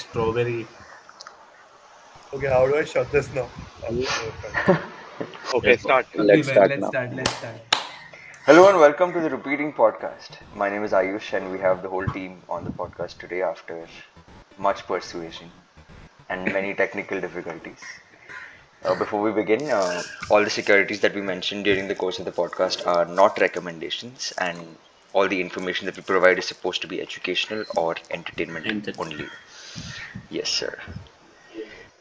strawberry. Okay, how do I shut this now? Fine. Okay, Yes, start. Let's Okay, man, start now. let's start. Hello and welcome to the Rupeeting podcast. My name is Ayush and we have the whole team on the podcast today after much persuasion and many technical difficulties. Before we begin, all the securities that we mentioned during the course of the podcast are not recommendations, and all the information that we provide is supposed to be educational or entertainment entertainment. only. Yes, sir.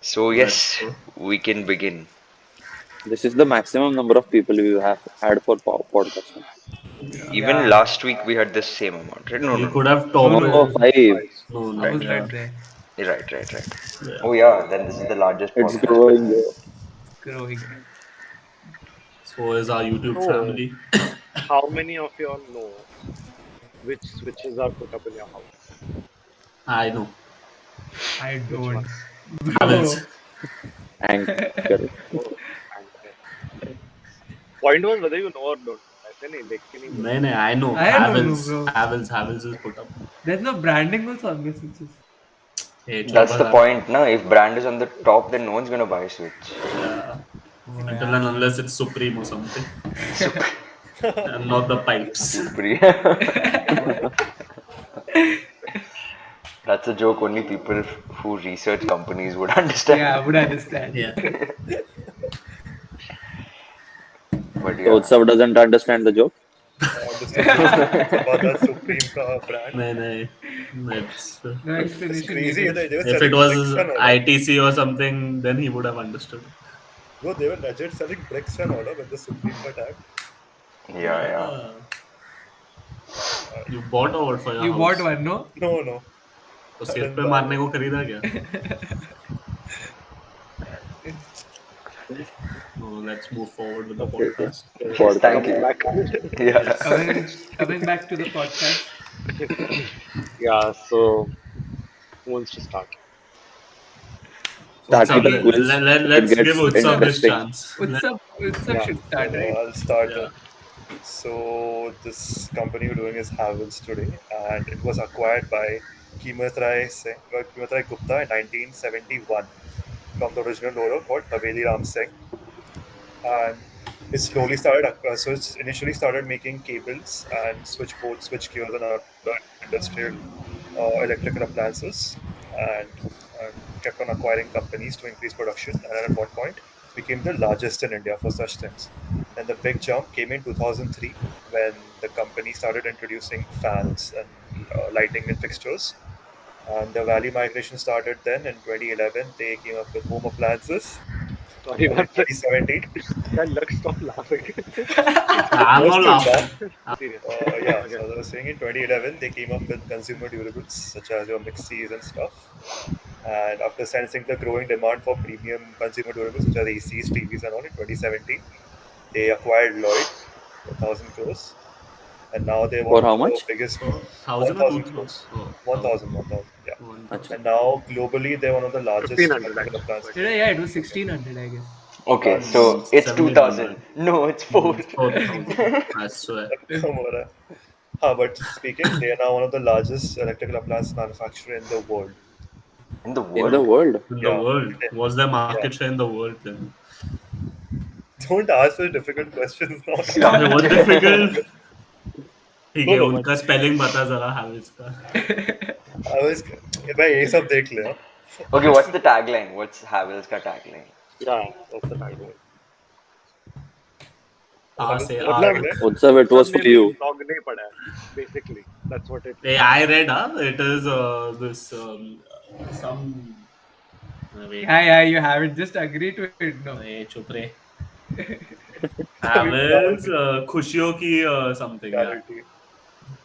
So, Let's yes, go. we can begin. This is the maximum number of people we have had for podcasting. Even Yeah, last week we had the same amount, right? No, We no, no. could have no, topped no, it. No, no. 5. No, I no, was yeah, not there. Right. yeah. Oh, yeah, then this is the largest It's podcast. growing. Growing. So is our YouTube So, family. how many of you all know which switches are put up in your house? I know. I Which don't. ones? Bro. Havells. Anchor. Oh, and point was whether you know or don't. ऐसे नहीं देख के नहीं बोलना. No, I know. I don't know, Havells. bro. Havells is put up. There's no branding also on this switches. Hey, That's the Chopper. point, no? If brand is on the top, then no one's gonna buy a Switch. Yeah. Oh, Until yeah. and unless it's Supreme or something. And not the pipes. That's a joke only people who research companies would understand. Yeah, I would understand. Yeah. But So yeah, Utsav doesn't understand the joke. about that Supreme brand. No. It's, No It's explanation crazy. needed. They were if selling it was bricks and all. ITC or something, then he would have understood. Bro, they were legit selling bricks and all when the Supreme got attacked. yeah. You bought or what for your You house? bought one, no? No. तो सिर पे मारने को खरीदा क्या? No, let's move forward with the podcast. Yes, thank you. Yeah. Coming back to the podcast. Yeah, so who wants to start? Start Utsav, with a quiz. let's It give gets Utsav his interesting. chance. Utsav should start, right? I'll start. Yeah. So this company we're doing is Havells today, and it was acquired by Kimatrai Gupta in 1971 from the original owner called Haveli Ram Singh. And it slowly started. So it's initially started making cables and switchboards, switchgears, and other industrial electrical appliances, and kept on acquiring companies to increase production. And at one point, became the largest in India for such things. And the big jump came in 2003 when the company started introducing fans and lighting and fixtures. And the value migration started then. In 2011, they came up with home appliances. Sorry, In 2017, look, stop laughing. I'm not Most laughing. Serious. yeah, so as I was saying, in 2011, they came up with consumer durables such as your mixies and stuff. And after sensing the growing demand for premium consumer durables such as ACs, TVs, and all, in 2017, they acquired Lloyd for 1,000 crores. And now they For want how the much? biggest 1,000 or 1,000 2,000? crores. Oh, 1,000, yeah. 1,000. And now globally, they're one of the largest 1,500 electrical actually. appliances. Yeah, it was 1600, I guess. Okay, so it's 2,000. No, it's 4. 4,000. I swear. Come on. But speaking, they are now one of the largest electrical appliance manufacturer in the world. In the In the world? world. In the Yeah. world. What's the market Yeah. share in the world then? Don't ask such difficult questions now. Okay, what difficult? ठीक है, No, उनका spelling बता जरा Havells का. I was, भाई ये सब देख ले हाँ? Okay, what's the tagline? What's Havells ka tagline? Yeah, that's the tagline. A से मतलब R. tagline? Utsav, it was for you. Blog नहीं पढ़ा है, basically. That's what it Hey, I read, it is this some. Wait, Yeah, you haven't. Just agree to it, no. hey, चुप रे. Havells, खुशियों की something. Yeah. Guarantee.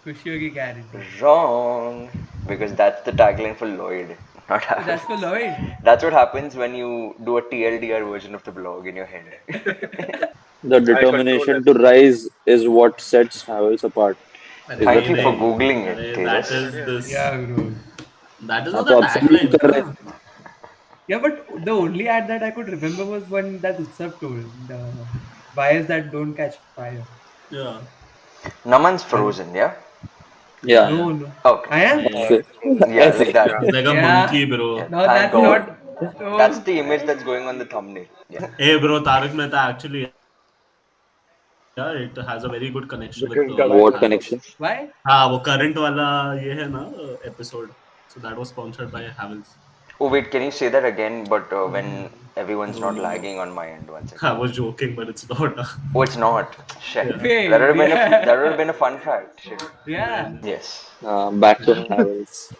Khushiyon ki guarantee. Wrong. Because that's the tagline for Lloyd, not Havells. That's for Lloyd. That's what happens when you do a TLDR version of the blog in your head. The determination to rise is what sets Havells apart. Thank you for Googling it, That Tejas. is this. Yeah, bro. That is हाँ, not तो the absolute कर रहे tagline. Yeah, but the only ad that I could remember was one that Utsav told. The wires that don't catch fire. Yeah. Naman's frozen, yeah? Yeah. No, no. Okay. I am? Yeah. So, Yeah, like that. He's like a Yeah. monkey, bro. Yeah. No, Thank that's God. not. That's No. the image that's going on the thumbnail. Yeah. Hey, bro, Tarak Mehta actually, yeah, it has a very good connection with Because Gada what is Havells. connection? Havells. Why? हाँ वो current वाला ये है ना episode. So that was sponsored by Havells. Oh wait, can you say that again? But when everyone's not lagging on my end, one I second. was joking, but it's not. Oh, it's not. Shit. Yeah. Wait. That would have Yeah. been a fun fact. Shit. Yeah. Yes. Back to Havells.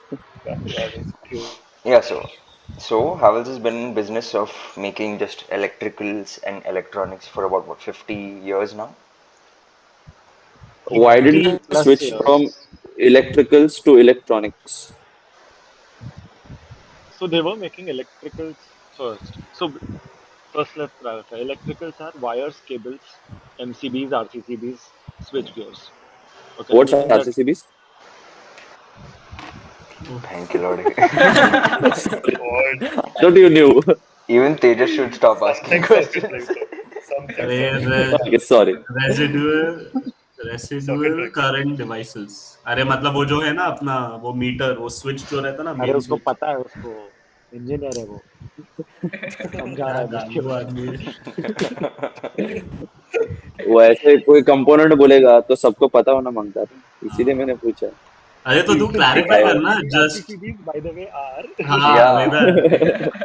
Back to Havells. True. Yeah. So Havells has been in business of making just electricals and electronics for about what 50 years now. Why did 50 they plus switch from years. electricals to electronics? So they were making electricals first. So first let's clarify. Electricals are wires, cables, MCBs, RCCBs, switch gears. Okay, so What's meaning that RCCBs? Thank you, Lord. God, I thought you knew. Even Tejas should stop asking something circuit questions. breaker. Something अरे circuit breaker. Okay, sorry. residual Circuit residual breaker. current devices. अरे मतलब वो जो है ना अपना वो metre वो स्विच जो रहता है ना अरे मेन उसको स्विच. पता है उसको इंजीनियर है वो समझा रहा क्या है बैठ के गालू आदमी है. वो ऐसे कोई कंपोनेंट बोलेगा तो सबको पता होना मांगता है, इसीलिए मैंने पूछा. अरे तो तू क्लैरिफाई सिखाया. करना just. RCCBs by the way are हाँ Yeah. वेदर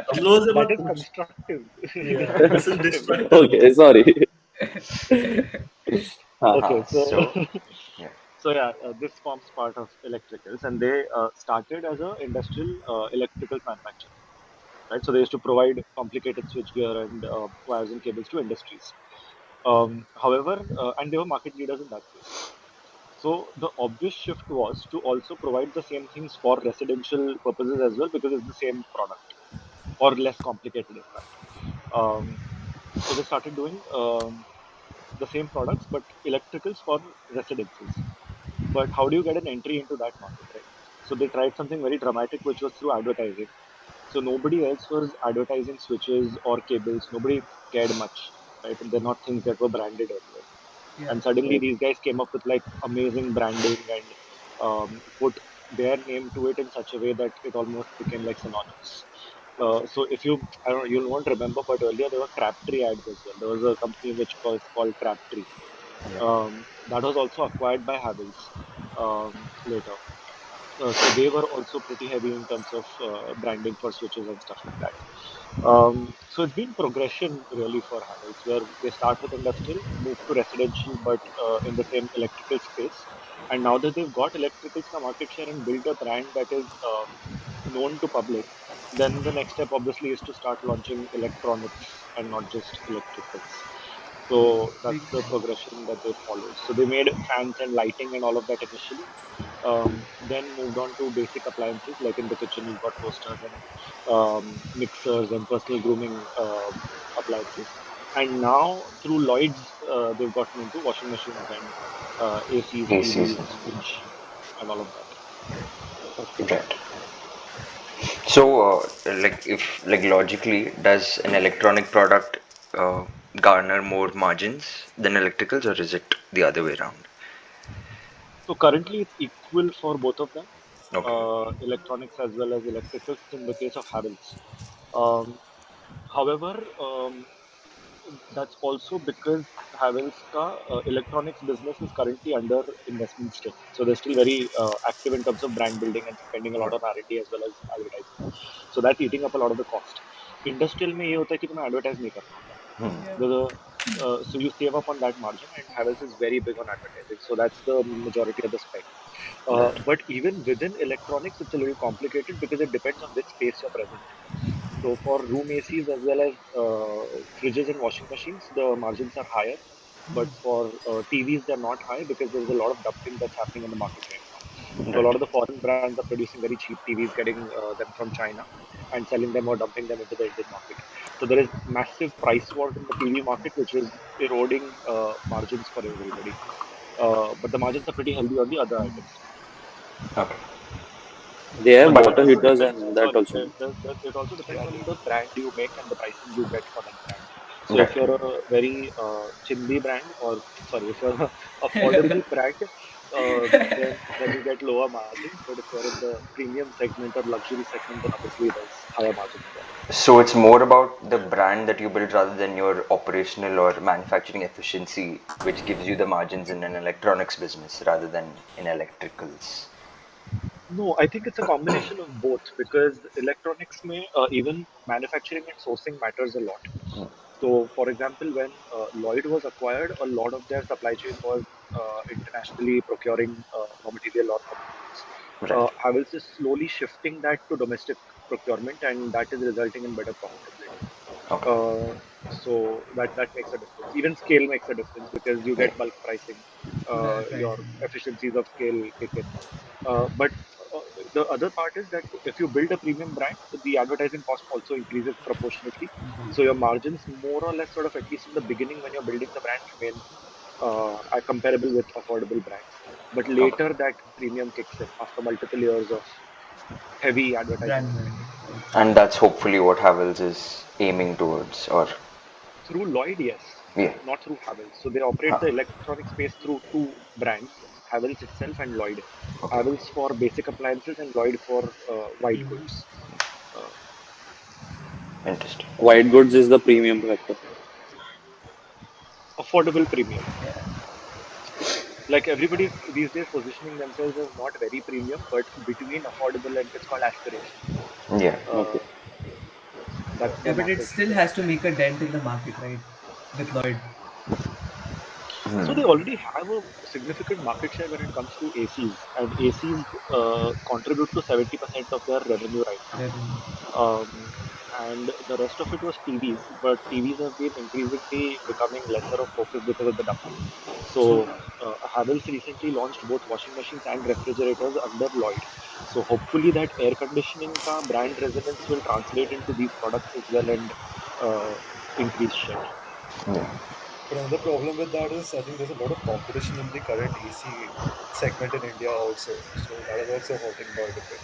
हम लोगों से that मत is पूछ. constructive Yeah, that's this is constructive destructive. Okay, sorry. हाँ. okay so So yeah. so yeah this forms part of electricals and they started as a industrial electrical manufacturer, right? So they used to provide complicated switchgear and wires and cables to industries. However, and they were market leaders in that space. So the obvious shift was to also provide the same things for residential purposes as well because it's the same product or less complicated in fact. So they started doing the same products but electricals for residences. But how do you get an entry into that market, right? So they tried something very dramatic, which was through advertising. So nobody else was advertising switches or cables. Nobody cared much, right? They're not things that were branded earlier. Yeah. And suddenly these guys came up with like amazing branding and put their name to it in such a way that it almost became like synonymous. So if you, I don't know, you won't remember, but earlier there were Crabtree ads as well. There was a company which was called Crabtree. Yeah. That was also acquired by Havells later. So they were also pretty heavy in terms of branding for switches and stuff like that. So it's been progression really for Havells, where they start with industrial, move to residential, but in the same electrical space. And now that they've got electricals ka market share and built a brand that is known to public, then the next step obviously is to start launching electronics and not just electricals. So that's Makes the sense. progression that they followed. So they made fans and lighting and all of that initially, then moved on to basic appliances like in the kitchen you've got toasters and mixers and personal grooming appliances. And now through Lloyd's, they've gotten into washing machines and ACs, ACs. TVs, fridge, and all of that. Right. So, like, if like logically, does an electronic product garner more margins than electricals, or is it the other way around? So currently it's equal for both of them, Okay. electronics as well as electricals in the case of Havells. Um, however, that's also because Havells ka electronics business is currently under investment still. So they're still very active in terms of brand building and spending a lot on R&D as well as advertising. So that's eating up a lot of the cost. Industrial में ये होता है कि तुम्हें advertise नहीं करना होता. Yeah. So you save up on that margin, and Havells is very big on advertising. So that's the majority of the spend. Right. But even within electronics, it's a little complicated because it depends on which space you're present in. So for room ACs as well as fridges and washing machines, the margins are higher. But for TVs, they're not high because there's a lot of dumping that's happening in the market right now. So a Right. lot of the foreign brands are producing very cheap TVs, getting them from China and selling them or dumping them into the Indian market. So there is massive price war in the TV market, which is eroding margins for everybody. But the margins are pretty healthy on the other items. Okay. They have But that water also heaters depends. and that Sorry, also. it also depends on the brand you make and the pricing you get for that brand. So if Right. you're a very chindi brand, or sorry, if you're a affordable brand, then you get lower margins. But if you're in the premium segment or luxury segment, then obviously there's higher margins there. So it's more about the brand that you build rather than your operational or manufacturing efficiency, which gives you the margins in an electronics business rather than in electricals. No, I think it's a combination of both because electronics may even manufacturing and sourcing matters a lot. So, for example, when Lloyd was acquired, a lot of their supply chain was internationally procuring raw material or components. Right. Havells is slowly shifting that to domestic procurement, and that is resulting in better profitability. Okay. Uh, so that makes a difference. Even scale makes a difference because you Yeah. get bulk pricing. Bulk Your pricing. efficiencies of scale kick in. But uh, the other part is that if you build a premium brand, the advertising cost also increases proportionately. Mhm. So your margins, more or less, sort of at least in the beginning when you're building the brand, remain are comparable with affordable brands. But Okay. later that premium kicks in after multiple years of heavy advertising Brand spend. building. Okay. And that's hopefully what Havells is aiming towards, or Through Lloyd, yes, yeah. not through Havells. So they operate Huh. the electronic space through two brands, Havells itself and Lloyd. Okay. Havells for basic appliances and Lloyd for white Mhm. goods. Uh, Interesting. White goods is the premium factor. affordable premium. Yeah. Like everybody is these days positioning themselves as not very premium, but between affordable and it's called aspiration. Yeah. Okay. Uh, that's Yeah, the but it market. still has to make a dent in the market, right? With Lloyd. So they already have a significant market share when it comes to ACs, and ACs contribute to 70% of their revenue right now. Revenue. And the rest of it was TVs, but TVs have been increasingly becoming lesser of focus because of the dumping. So So Havells recently launched both washing machines and refrigerators under Lloyd. So hopefully that air conditioning ka brand resonance will translate into these products as well and uh, increase share. Yeah. But another problem with that is I think there's a lot of competition in the current AC segment in India also. So that is also hurting Lloyd a bit.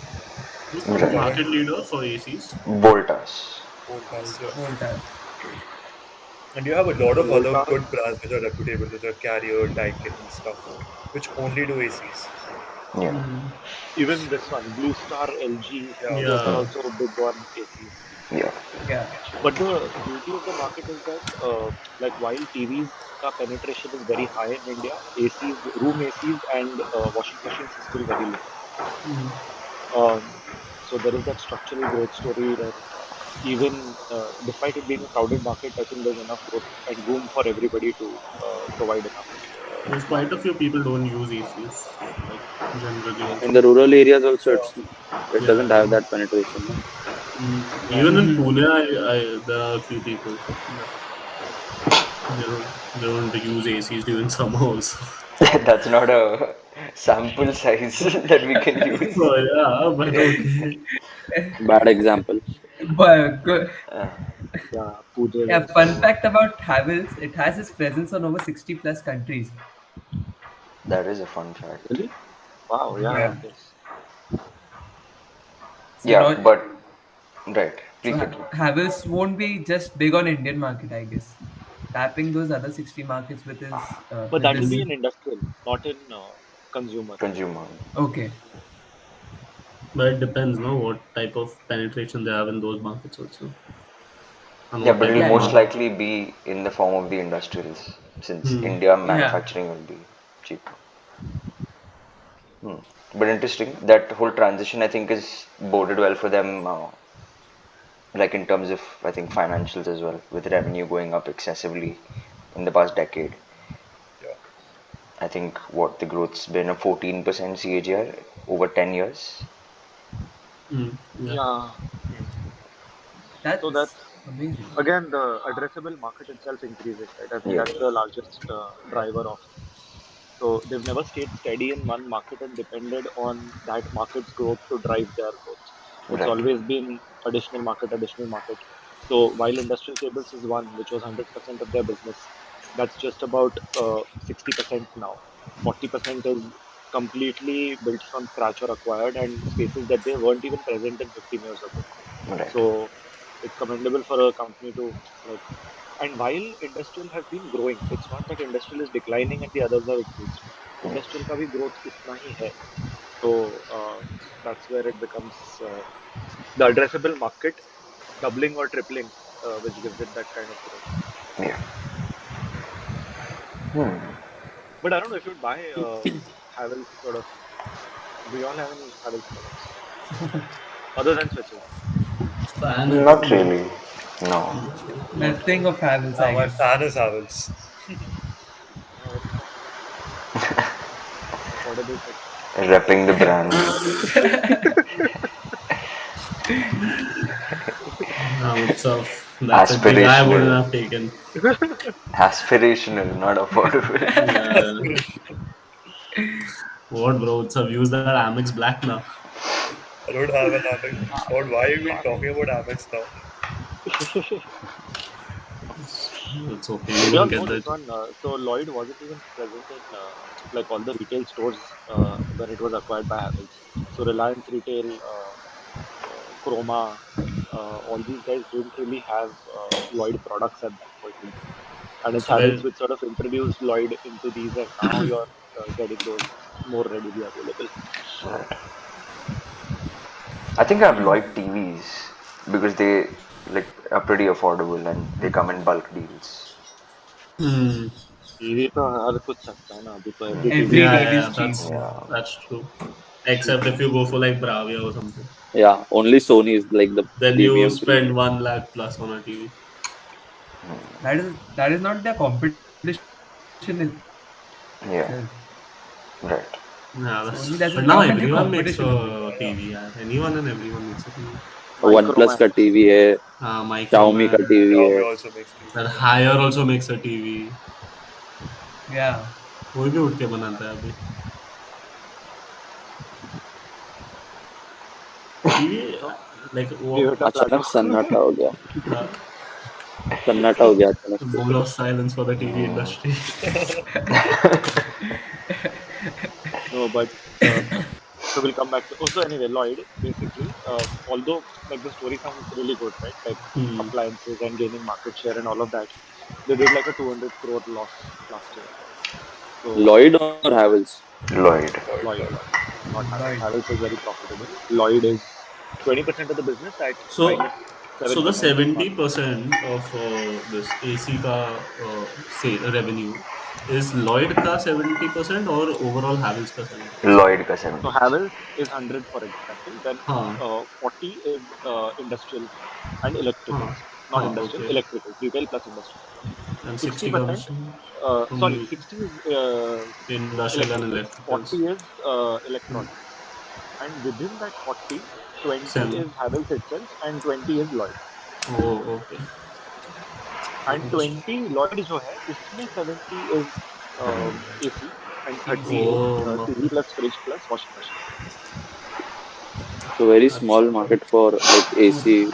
who's So the the Right. current market leader for ACs? Voltas. Voltas, yeah. Voltas. And you have a lot of other Voltas, good brands which are reputable, which are Carrier, Daikin, and stuff, which only do ACs. Yeah. Mhm. even this one, Blue Star, LG, Yeah, those are Yeah. also big on ACs. Yeah. Yeah. But the beauty of the market is that, like, while TVs ka penetration is very high in India, ACs, room ACs, and washing machines is still very low. Mhm. So there is that structural growth story where even despite it being a crowded market, I think there's enough growth and room for everybody to provide enough There's quite a margin. few people don't use ACs, like generally In also. the rural areas also, yeah. it Yeah, doesn't have that penetration. No? Yeah. even in Mhm. Pune, there are a few people that they don't use ACs during summer also. That's not a sample size that we can use. So yeah, but okay. Bad example. But good. Uh, Yeah, Pune is Yeah, also. fun fact about Havells, it has its presence on over 60 plus countries. that is a fun fact. Really? Wow, yeah, Yeah. Yeah. it is. So Yeah, no, but right. so Please continue. Havells won't be just big on Indian market, I guess. Tapping those other 60 markets But with that will this. be Mm, in industrial, not in consumer. Consumer. Okay. but it depends, no, what type of penetration they have in those markets also, and Yeah, what but type it'll of Yeah. most margin. likely be in the form of the industrials, since Hmm. India Yeah. manufacturing will be cheaper. Hmm. But interesting, that whole transition I think is boded well for them, like in terms of I think financials as well, with revenue going up excessively in the past decade. Yeah. I think what the growth's been a 14% CAGR over 10 years. Hmm. Yeah. Yeah. So That's that's amazing. again the addressable market itself increasing, right? I think Yeah, that's the largest driver of it. So they've never stayed steady in one market and depended on that market's growth to drive their growth. It's right, always been additional market, additional market. So while industrial cables is one, which was 100% of their business, that's just about 60% now. 40% is completely built from scratch or acquired and spaces that they weren't even present in 15 years ago. right. So it's commendable for a company to like And while industrial has been growing, it's not that industrial is declining and the others have increased. Industrial का भी growth उतना ही है. So that's where it becomes the addressable market doubling or tripling, which gives it that kind of growth. Yeah. Hmm. But I don't know if you'd buy Havells sort of. Do you all have any Havells products other than switches? Fan is Not really. No. not Nothing of Havells, I My guess. fan is Havells. Yeah, very nice. Affordable tech. Repping the brand. Utsav. That's a dig I wouldn't Aspirational. have taken. Aspirational, not affordable. Yeah. Aspiration. What, bro? Utsav, use that Amex Black now. I don't have an Amex. Or why are you even talking about Amex now? It's okay. You Did you will all know get this that. one? So Lloyd wasn't even present in like all the retail stores when it was acquired by Havells. So Reliance Retail, Chroma, all these guys didn't really have Lloyd products at that point in time. And it's So where? Havells which sort of introduced Lloyd into these, and now you're getting those more readily available. I think I've Lloyd TVs because they like are pretty affordable and they come in bulk deals. Hmm. TV तो हर कुछ सस्ता है ना अभी तो every TV Every is Yeah, TV yeah, is cheap. that's Yeah. that's true. cheap. Except if you go for like Bravia or something, Yeah, only Sony is like the then you premium spend premium. 1 lakh plus on a TV. That is not their competition itself. Yeah. Right. Yeah, Sony that's. doesn't But now count as a everyone makes competition only. a TV. Yeah. Anyone and everyone makes a TV. OnePlus का Micromax. TV है, Xiaomi का Microman. TV Xiaomi है. also makes That TV. Higher also makes a TV. Yeah. कोई भी उठ के बनाता है अभी टीवी. No, Like वो give it a अचानक plateau. सन्नाटा हो गया. uh, सन्नाटा हो गया अचानक से. moment of silence for the TV industry. No, but so we'll come back to. Also, anyway, Lloyd basically, although like the story sounds really good, right? Like Hmm. appliances and gaining market share and all of that, they did like a 200 crore loss last year. So Lloyd or Havells? Lloyd. Lloyd, not Havells. Right. Havells is very profitable. Lloyd is 20% of the business at So, minus so the 7% margin. 70% of this AC ka say revenue is Lloyd ka 70% or overall Havells ka 70%. Lloyd का So 70%. Havells is 100 for example. Then हाँ 40 is industrial and हाँ electricals, not हाँ industrial, okay. electricals, retail plus industrial. And 60 60%, comes sorry, from 60 is industrial and electricals, electricals. 40 is electronics, and within that 40, 20 Semi. is Havells itself, and 20 is Lloyd. Oh okay. And Understood. 20 Lloyd जो है उसमें 70 is AC and 30 AC. is Oh TV okay. plus fridge plus washing machine. So very That's small market for like AC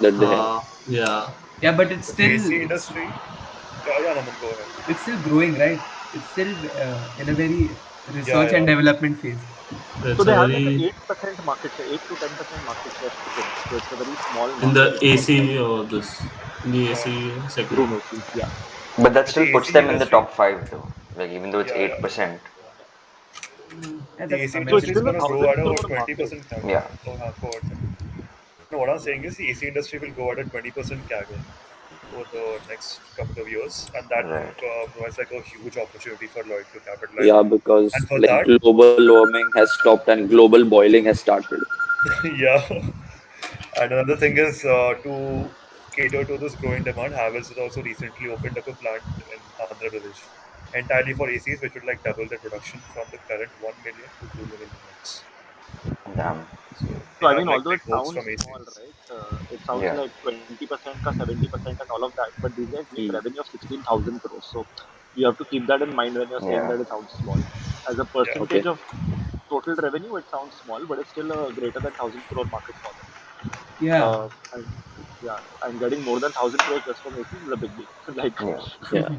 that they have. yeah. Yeah, but it's The still AC it's industry. Yeah, yeah, Naman, go ahead. it's still growing, right? It's still in a very Yeah, research and yeah. development phase. So It's a they have like a very 8% market share, 8 to 10% market share still. So it's a very small in market the compared AC to or this in the Uh, AC segment. room ACs. Yeah. But that but still the puts AC them in the industry. top five though. Like even though it's Yeah, yeah. 8%. Yeah, The that's AC So it's industry is commendable. still a going to grow at thousand a crore market. 20% CAGR. Yeah. Oh, go ahead. No, what I'm saying is the AC industry will grow at a 20% CAGR over the next couple of years, and that Right. provides like a huge opportunity for Lloyd to capitalize Yeah, on. And because for like that, global warming has stopped and global boiling has started. yeah. And another thing is to cater to this growing demand, Havells has also recently opened up a plant in Andhra Pradesh entirely for ACs, which would like double the production from the current 1 million to 2 million units. Damn. So So they I have mean, like although big it hopes sounds from small, ACs. right? It sounds Yeah. like 20% ka 70% and all of that, but these guys make Hmm. revenue of 16,000 crores. So you have to keep that in mind when you're saying Yeah. that it sounds small. As a Yeah. Okay. percentage of total revenue, it sounds small, but it's still a greater than 1,000 crore market for them. Yeah. And yeah, and getting more than 1,000 crores just from ACs is a big deal. Like, Yeah. Yeah.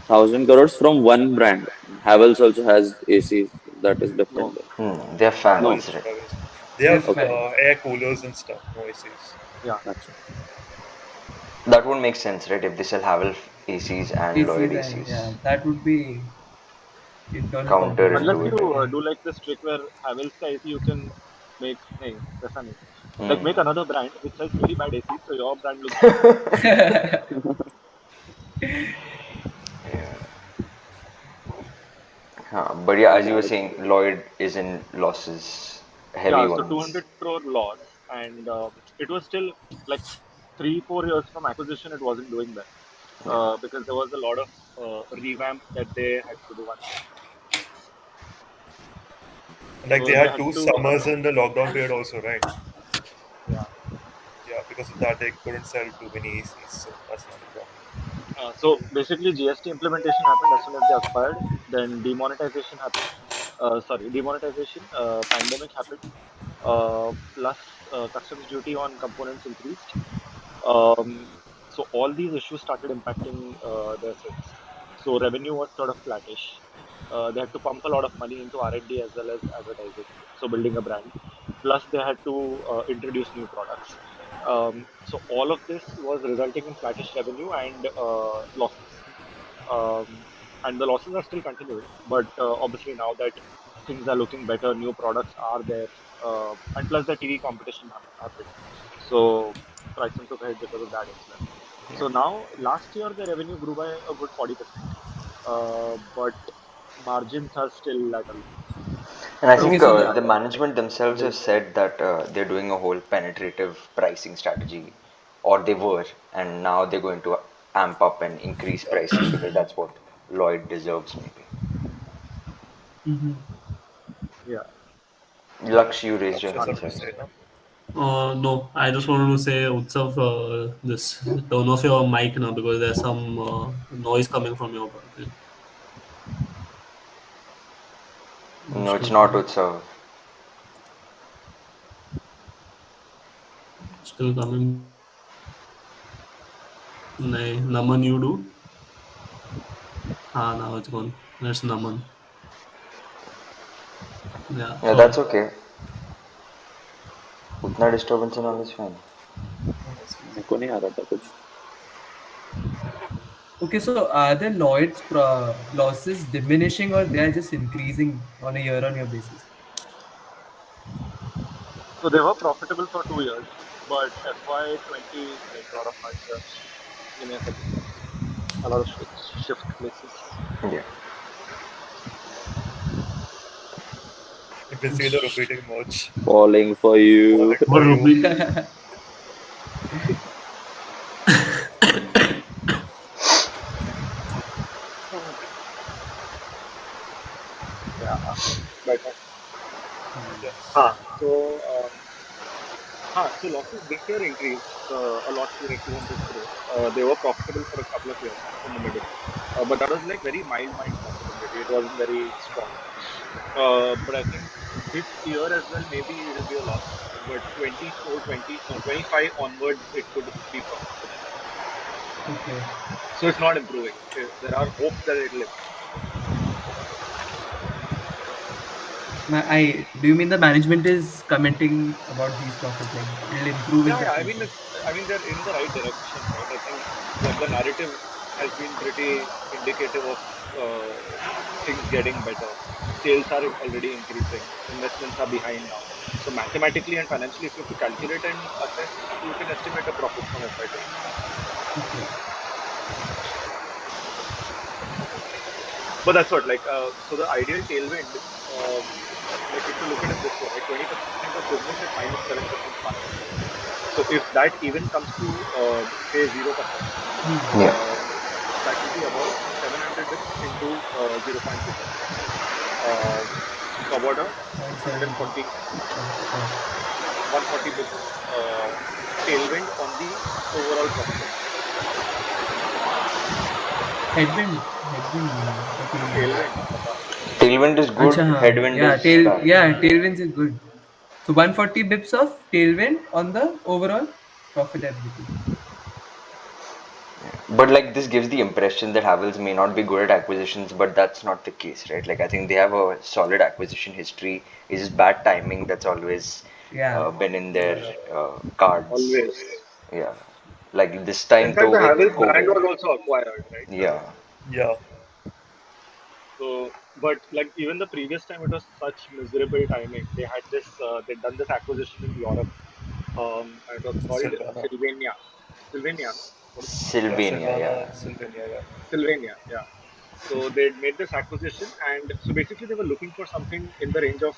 1,000 crores from one brand. Havells also has ACs. That is different. no, Though. No, They're no No. fans, ACs. right? Always. They They're have Okay. fine. air coolers and stuff. No ACs. yeah. Gotcha. That would make sense, right? If they sell Havel ACs and Lloyd ACs and yeah, ACs, that would be internal Unless competition. you counterintuitive. Yeah. do like this trick where Havells ka AC you can make, nahi, वैसा नहीं. Like Hmm. make another brand which sells very bad ACs, so your brand looks good. But yeah, as you Yeah, were that's saying, true. Lloyd is in losses, heavy Yeah, so ones. 200 crore loss, and it was still like 3-4 years from acquisition, it wasn't doing well Yeah. because there was a lot of revamp that they had to do. And like they So they had had two to, summers in the lockdown period also, right? yeah. Yeah, because of that they couldn't sell too many ACs, so that's not a problem. So basically, GST implementation happened as soon as they acquired. Then demonetization happened. Sorry, demonetization. Pandemic happened. Plus customs duty on components increased. Um, so all these issues started impacting their sales. So revenue was sort of flattish. They had to pump a lot of money into R&D as well as advertising. So building a brand. Plus they had to introduce new products. So all of this was resulting in flattish revenue and losses. And the losses are still continuing, but obviously now that things are looking better, new products are there, and plus the TV competition happened. So Triton took a hit because of that as well. So now last year the revenue grew by a good 40%, but margins are still at a low. And I But Okay, think hopefully, so yeah, the management themselves they'll have improve. said that they're doing a whole penetrative pricing strategy, or they were, and now they're going to amp up and increase pricing because that's what Lloyd deserves, maybe. mhm. Yeah. Lux, you raised your Lakshya Huh. hand, something to sorry. say, no? No, I just wanted to say, Utsav, this turn off your mic now because there's some noise coming from your pocket. No, it's Still not coming. Utsav. Still coming. नहीं, Naman, you do? Now it's gone. That's Naman. Yeah, Yeah, that's so okay. उतना disturbance and all is fine. मेरे को नहीं आ रहा था कुछ. Okay, so are the Lloyd's losses diminishing or they are just increasing on a year-on-year basis? So they were profitable for 2 years, but FY20, like a lot of noise here. Give me a second. A lot of shift places. Yeah. You can see the repeating merch. Falling for you. Falling what for you. rupee? Yeah, better. Yes. Huh. So losses this year increased a lot to like 200 crore. They were profitable for a couple of years in the middle, but that was like very mild profitability. It wasn't very strong. But I think this year as well, maybe it'll be a loss. But 24, 20, no, 25 onwards, it could be profitable. Okay. So it's not improving. There are hopes that it'll improve. I do you mean the management is commenting about these profits like it'll improve in Yeah, the yeah. future? I mean, they're in the right direction, right? I think like the narrative has been pretty indicative of things getting better. Sales are already increasing. Investments are behind now. So mathematically and financially, if you have to calculate and assess, you can estimate a profit from FY25. Okay. But that's what like so the ideal tailwind, like if you look at it this way, right? 20% of business at -7% margin. So if that even comes to say 0%, Yeah. that will be about 700 bits into 0.2%. So about a 0.72. 140, Yeah. 140 bits tailwind on the overall profitability. Headwind you mean or tailwind? Tailwind, pata. Tailwind is good, Acha, हाँ. headwind Yeah, is bad. tailwinds is good. So 140 bips of tailwind on the overall profitability. But like this gives the impression that Havells may not be good at acquisitions, but that's not the case, right? Like I think they have a solid acquisition history. It's just bad timing that's always Yeah. been in their cards. Always. Yeah. Like this In time fact, though the with Havells brand COVID. was also acquired, right? Yeah. Yeah. So, but like even the previous time, it was such miserable timing. They had this, they'd done this acquisition in Europe. And it was called Silvana. Sylvania. Sylvania, no? What is it? Yeah, Sylvania, Silvana, yeah. Sylvania, yeah. Sylvania, yeah. So they made this acquisition, and so basically they were looking for something in the range of,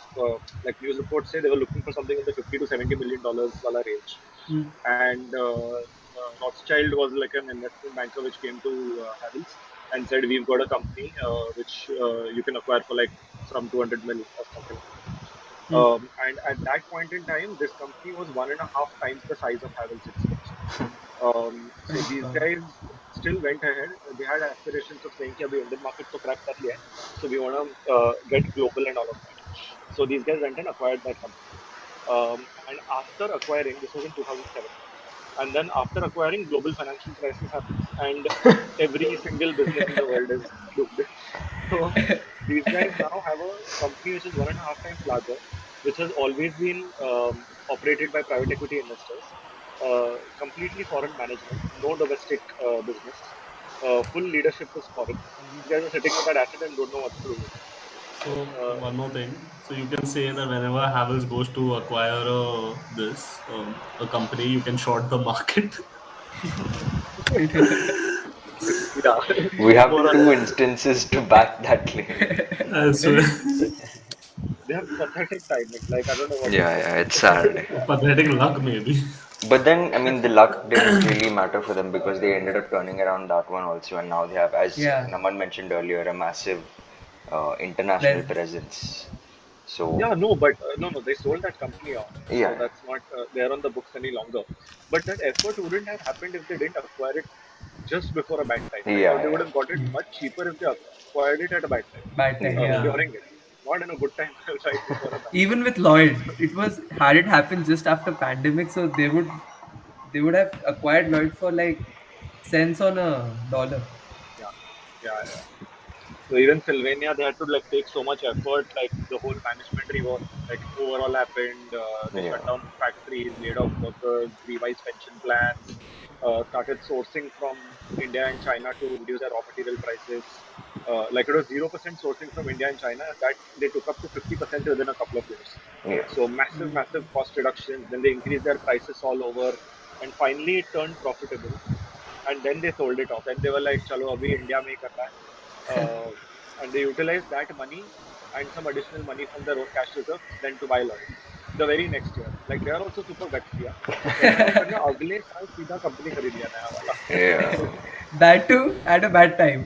like news reports say, they were looking for something in the 50 to 70 million dollars wala range. Hmm. And Rothschild was like an investment banker which came to Havells and said, "We've got a company which you can acquire for like some 200 mil or something like that." Hmm. And at that point in time, this company was 1.5 times the size of Havells itself. So these Wow. guys still went ahead. They had aspirations of saying, "कि अभी Indian market तो crack कर लिया है, so we want to get global and all of that." So these guys went and acquired that company. And after acquiring, this was in 2007, and then after acquiring, global financial crisis happens, and every single business in the world is doomed. So these guys now have a company which is 1.5 times larger, which has always been operated by private equity investors, completely foreign management, no domestic business, full leadership is foreign, and these guys are sitting with that asset and don't know what to do with it. So Uh, one more thing. So you can say that whenever Havells goes to acquire a company, you can short the market. yeah, We more have or two less. instances to back that claim. I swear. They have pathetic timing. Like I don't know what to Yeah, say. yeah, it's sad. Pathetic luck, maybe. But then, I mean, the luck didn't really matter for them because they ended up turning around that one also, and now they have, as Yeah. Naman mentioned earlier, a massive international Let's. presence. So, Yeah, no, but no, they sold that company off, so yeah, that's not there on the books any longer. But that effort wouldn't have happened if they didn't acquire it just before a bad time, yeah, right? Or they would yeah, have got it much cheaper if they acquired it at a bad time, Bad time. yeah. Yeah. during it, not in a good time, right before a bad Even time. with Lloyd, it was had it happened just after pandemic, so they would have acquired Lloyd for like cents on a dollar. Yeah, yeah. So even Sylvania, they had to like take so much effort. Like the whole management rework, like overall happened. They shut Yeah. down factories, laid off workers, revised pension plans, started sourcing from India and China to reduce their raw material prices. Like it was 0% sourcing from India and China, and that they took up to 50% within a couple of years. Yeah. So massive cost reductions. Then they increased their prices all over, and finally it turned profitable. And then they sold it off, and they were like, "Chalo, abhi India mein karna hai." And they utilized that money and some additional money from their own cash reserves then to buy Lloyd the very next year. Like they are also super gutsy. Yeah? ऐसा नहीं करना अगले साल सीधा company खरीद लिया नया वाला. Yeah. That too at a bad time.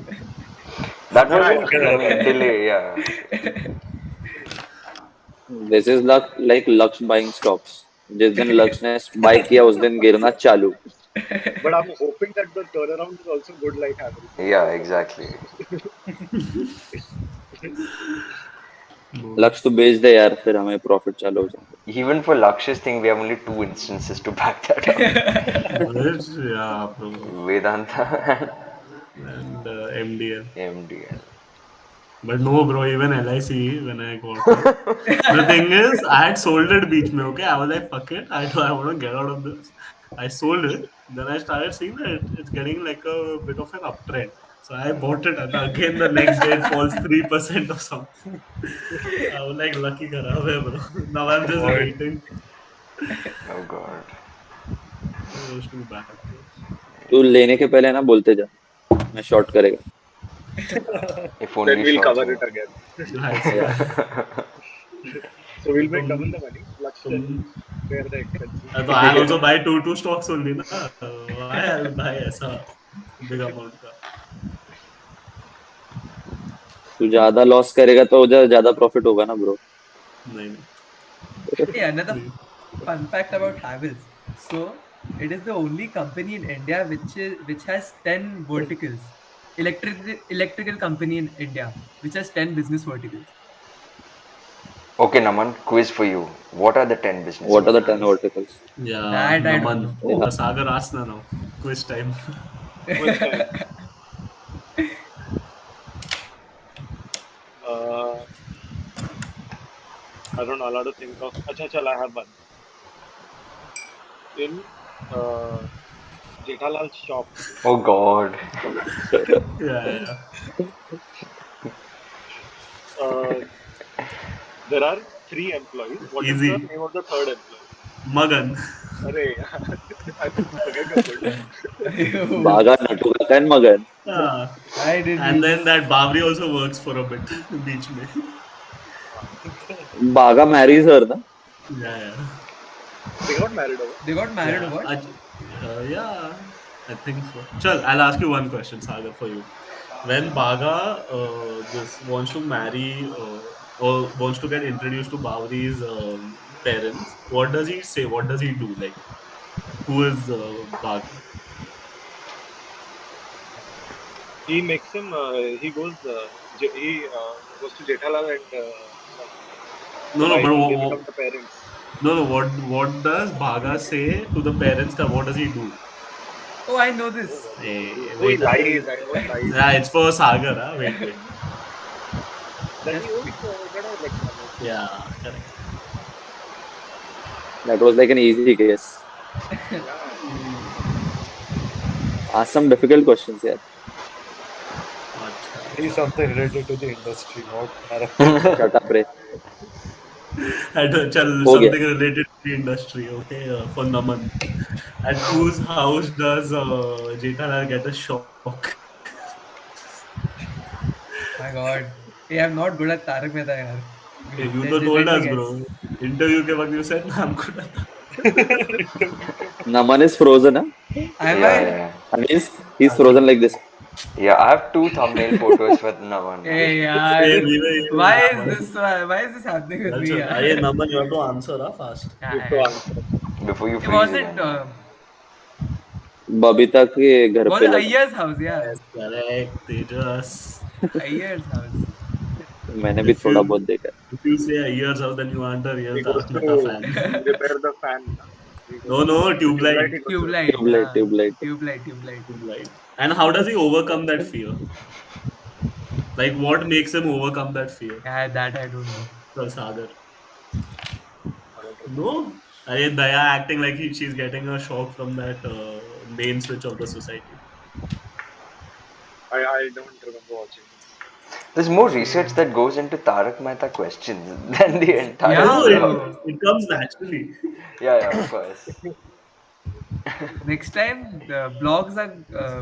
That Yeah, wasn't, yeah. I mean, delay, yeah. This is like Lux buying stocks. जिस दिन लक्स ने बाय किया उस दिन गिरना चालू. But I'm hoping that the turnaround is also good like Havells. Yeah, exactly. No. Lux तो बेच दे यार फिर हमें प्रॉफिट चालू हो जाएगा. Even for Lakshya's thing, we have only two instances to back that up. Which, yeah, bro. Vedanta And MDL. and MDL. But no, bro, even LIC, when I got it. The thing is, I had sold it beach mein, okay? I was like, fuck it, I want to get out of this. I sold it. Then I started seeing that it's getting like a bit of an uptrend. So I bought it, and again the next day it falls 3% or something. I was like, lucky kharab hai, bro. Now I'm just What? waiting. Oh God. It was too bad, bro. तू लेने के पहले ना बोलते जा मैं short करेगा. If Then only we'll shorts cover were. it again. I Yeah. swear. So we'll make double तुम the money. Lux तुम can bear the expenses. तो I'll also buy two stocks only ना. Why I'll buy ऐसा big amount का. तू ज्यादा loss करेगा तो उधर ज्यादा प्रॉफिट होगा ना ब्रो. नहीं नहीं. Hey, another Please. fun fact about Havells. So it is the only company in India which has 10 verticals. Electrical company in India which has 10 business verticals. Okay, Naman, quiz for you. What are the 10 business What are the 10 verticals? verticals? Yeah, That I don't Naman. know. Yeah. Sagar ask na now. Quiz time. Quiz time. Uh, I don't know. I'll have to think of. Acha, chal, I have one. In uh, Jethalal's shop. Oh God. Yeah. Uh, there are three employees. What is the Easy. name of the third employee? Magan. Arey, I forget your full name. Baga, Nattu Kaka and Magan. Yeah. I did And you then just that Babri also works for a bit. Beach mein. Baga marries her, na? Yeah. They got married over. they got married or Yeah. what? Yeah. I think so. Chal, I'll ask you one question, Sagar, for you. When Baga this wants to marry or wants to get introduced to Bavri's parents, what does he say? What does he do? Like, who is Baga? He makes him. He goes to Jethalal and No, the no, wife, but and they become the parents. no, no. What does Baga say to the parents? That what does he do? Oh, I know this. Hey, Oh, he wait, lies. I know he lies. yeah, it's for Sagar. Huh? Wait, wait. That he Just owes Gada like money. Yeah, correct. That was like an easy guess. Yeah. Ask some difficult questions here. Acha, He's acha. something related to the industry, not Tarak Mehta. Shut up, Ray. Chal, हो गया. something related to the industry, okay, for Naman. At whose house does Jethalal get a shock? my God. Hey, I'm not good at Tarak Mehta, yaar. Hey, you Let, तो told let me us, guess. bro. Interview के वक्त you said ना हमको पता. Interview के बाद. Naman is frozen, huh? Am Yeah, I? yeah. That means he's frozen like this. Yeah, I have two thumbnail photos for Naman. Hey, Same, yaar. even Why have is one. this? Why is this happening with Chal, me, chal. Aye, yaar? Naman, you have to answer fast. You have to Yeah, answer. Before you it freeze was it. again. Babita के घर Was पे it लगा. Ayyar's house? Yeah, Yes, correct. Tejas. Ayyar's house. मैंने भी If थोड़ा you बहुत देखा है. if you say a years out, then you aren't a real He goes Tarak Mehta to fan. repair the fan. He goes No, no, the tube light. tube He goes to repair. Tube light, Tube light, tube light. tube light, tube light. tube light. And how does he overcome that fear? Like, what makes him overcome that fear? Yeah, that I don't know. The Sagar. I don't remember. No, Daya acting like she's getting a shock from that main switch of the society. I don't remember watching this. There's more research Same. that goes into Tarak Mehta questions than the entire Yeah, No, vlog. bro. it comes naturally. Yeah, yeah, of course. Next time, the blogs are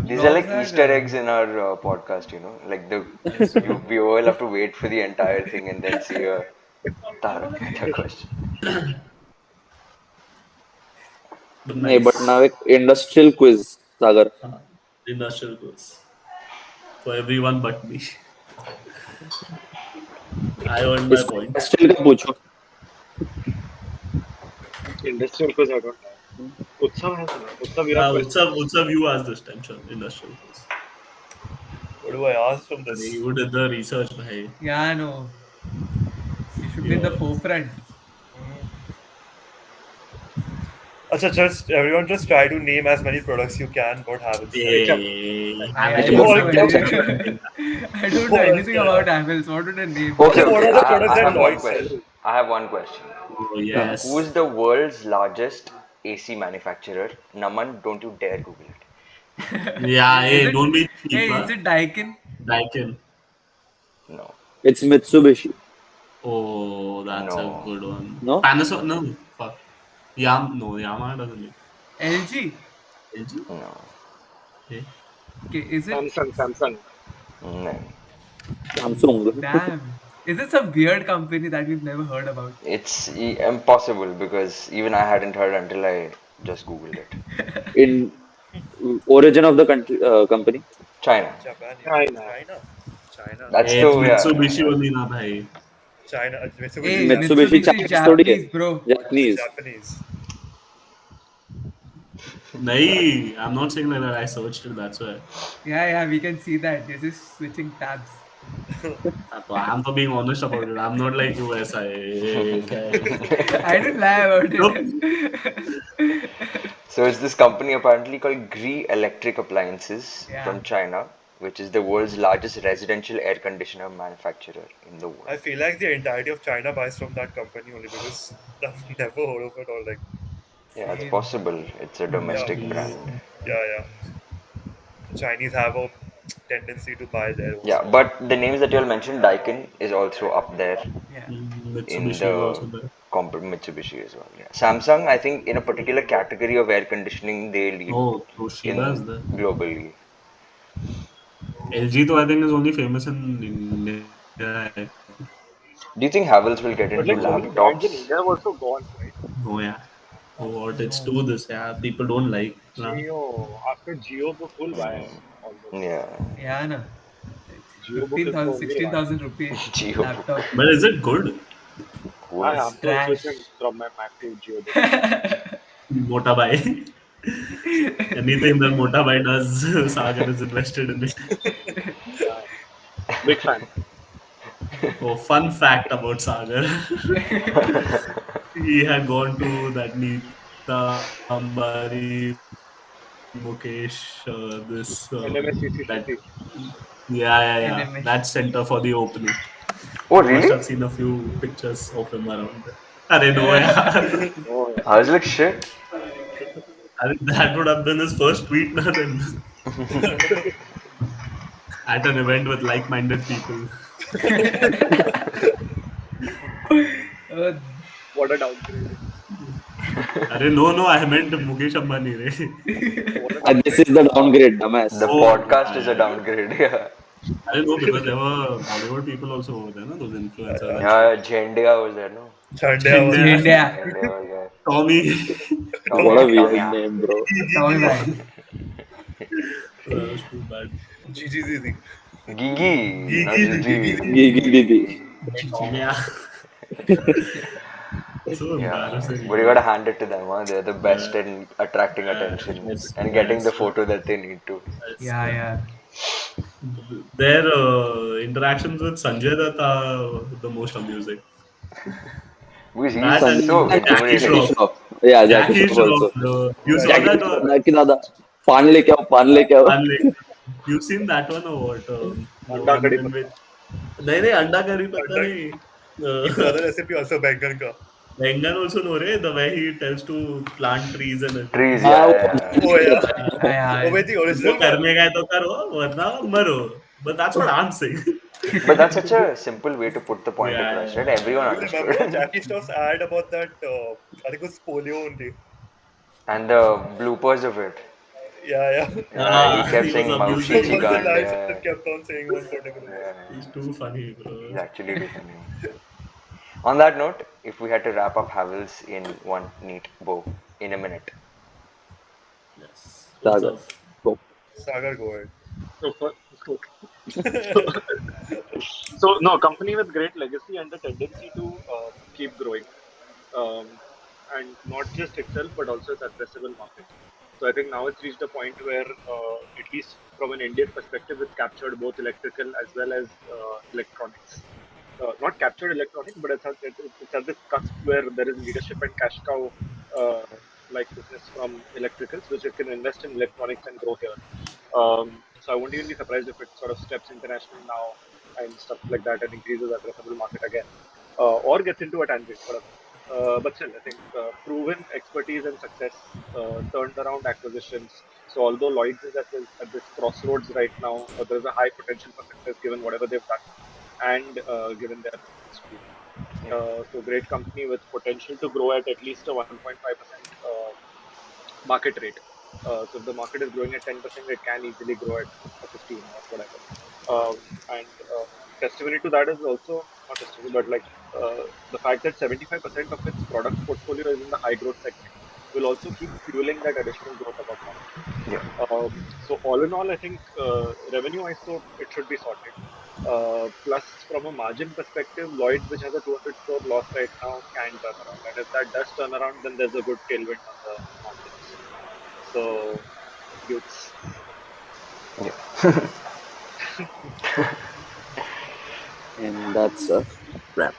These are blogs like are. Easter eggs in our podcast, you know. Like Yes, we all have to wait for the entire thing and then see a Tarak Mehta question. but नहीं, but nice. now एक industrial quiz, Sagar. Industrial goes for everyone but me. I earned my इसको point. industrial का पूछो. Industrial quiz I don't have. Utsav has one. Utsav, you have questions. Utsav, you asked this time, sure. Industrial goes. What do I ask from this? You did the research, bhai. Yeah, I know. You should be in the Yeah. forefront. Everyone just try to name as many products you can. What happens? Hey, I I'm don't What know are actually anything. I don't know What anything are about Havells. What would I name? Okay, What okay. are the products I that have one Lloyd question. sells? I have one question. Oh, Who is yes. the world's largest AC manufacturer? Naman, don't you dare Google it. Yeah, Is hey, it? don't be cheap, Hey, is huh? it Daikin? Daikin. No, It's Mitsubishi. Oh, that's a no, good one. No? Panasonic, no, fuck. No, Yamaha doesn't make. LG? LG? no, Okay. Okay, is it? Samsung. no. Samsung. Damn. Is it some weird company that we've never heard about? It's impossible because even I hadn't heard until I just Googled it. In origin of the country, company. China. Japan, China. China, That's Hey, it's too, yeah, Mitsubishi yeah. only na, bhai. China. Mitsubishi is Hey, Japanese. Mitsubishi Mitsubishi Chinese थोड़ी है. Japanese, bro. Japanese. Japanese. Nahi, I'm not saying like that. I searched it, that's why. Yeah, we can see that. You're just switching tabs. I'm to being honest about it. I'm not like you, ऐसा है, क्या है? I didn't lie about Nope. it. So it's this company apparently called Gree Electric Appliances Yeah. from China, which is the world's largest residential air conditioner manufacturer in the world. I feel like the entirety of China buys from that company only because I've never heard of it or like Yeah, it's Same. possible. It's a Yeah, domestic Maybe. brand. yeah. The Chinese have a tendency to buy their own Yeah, stuff. but the names that you all mentioned, Daikin is also up there Yeah. in Mitsubishi is the also there. Mitsubishi as well. Yeah. Samsung, I think, in a particular category of air conditioning, they lead Oh, Toshiba in is there. globally. LG, though, I think is only famous in India. I think. Do you think Havells will get But into like so many brands in laptops? India have also gone, right? Oh yeah. Oh, what it's No. to this. Yeah, people don't like. Nah. Jio, after Jio book will buy almost. Yeah, Yeah, na. Jio book is the 15,000, only one. 16,000 rupee Geobook. laptop. But is it good? I Cool. am It's to trash. switching from my Mac to Jio book. Mota Bhai. Anything that Mota Bhai does, Sagar is invested in it. Yeah, big fan. Oh, fun fact about Sagar. He had gone to that Nita Ambari, Mukesh, NMSCCCC. that NMS. center for the opening. Oh, You must really? have seen a few pictures of him around there. Arey no, yaar. Oh I yeah. was like, shit. I think that would have been his first tweet, na, then at an event with like-minded people. Uh, What a downgrade. Arey no, I meant Mukesh Ambani, re. What a This downgrade. is the downgrade, dumbass. The Oh, podcast is a downgrade. Yeah. I didn't know because there were Bollywood people also over there, no? Those influencers and shit. Yeah, Jhendia was there, no? Chandia was Chindia, there. India. Jhendia was there. Tommy. What Tommy, a Tommy, weird Tommy. name, bro. Tommy bhai. That was too bad. Gigi Zizi. Gigi, not Gigi, Gigi. Gigi. Gigi Didi. Tommy. So Yeah, embarrassing, but you bro. gotta hand it to them, huh? They're the best Yeah, in attracting attention that's and true. getting the That's true. photo that they need to. That's Yeah, true. yeah. Their interactions with Sanjay Dutt are the most amusing. Because That he's and so Sanjay and Jackie Jackie intimidating. Shroff. Shroff. Yeah, Jackie Jackie Shroff Shroff, also. bro. You Yeah, saw Jackie that? Jackie Shroff, Jackie Dada. पान लेके आओ, पान लेके आओ. One like, you seen that one or what? The Anda one kadi in patta. which नहीं अंडा करी पत्ता Anda, नहीं. his other recipe also Bengal ka. Bengal also no re, the way he tells to plant trees and Trees, everything. हाँ, वो yeah. जंगली Oh के yeah. होता है. Yeah, Oh yeah. wait, the वो original one. करने का है तो करो वरना मरो. But that's what I'm saying. But that's such a simple way to put the point across, right? Yeah. Everyone You remember understood. Jackie Shroff's ad about that? I think it was polio only. And the bloopers of it. Yeah. He kept He was saying Maushi What abusing. was the Chigand. line Yeah. that kept on saying one particular line? Yeah. He's too funny, He's bro. actually too funny. On that note, if we had to wrap up Havells in one neat bow in a minute, Yes. What's Sagar. up? Go. Sagar, go ahead. So, so no, company with great legacy and the tendency to keep growing, um, and not just itself but also its addressable market. So I think now it's reached a point where, at least from an Indian perspective, it's captured both electrical as well as electronics. Not captured electronics, but it's at this cusp where there is leadership and cash cow like business from electricals, which it can invest in electronics and grow here. So I won't even be surprised if it sort of steps international now and stuff like that and increases addressable market again, or gets into a tangent, whatever. But still, I think proven expertise and success, turned around acquisitions. So although Lloyd's is at this crossroads right now, there's a high potential for success given whatever they've done and given their history. So great company with potential to grow at least a 1.5% market rate. So if the market is growing at 10%, it can easily grow at 15 or whatever. And testimony to that is also not testimony, but like the fact that 75% of its product portfolio is in the high growth segment will also keep fueling that additional growth above market. yeah, So all in all, I think revenue-wise, so it should be sorted. Plus, from a margin perspective, Lloyd's, which has a 200 crore loss right now, can turn around. And if that does turn around, then there's a good tailwind on the margins. So, youths. yeah. And that's a wrap.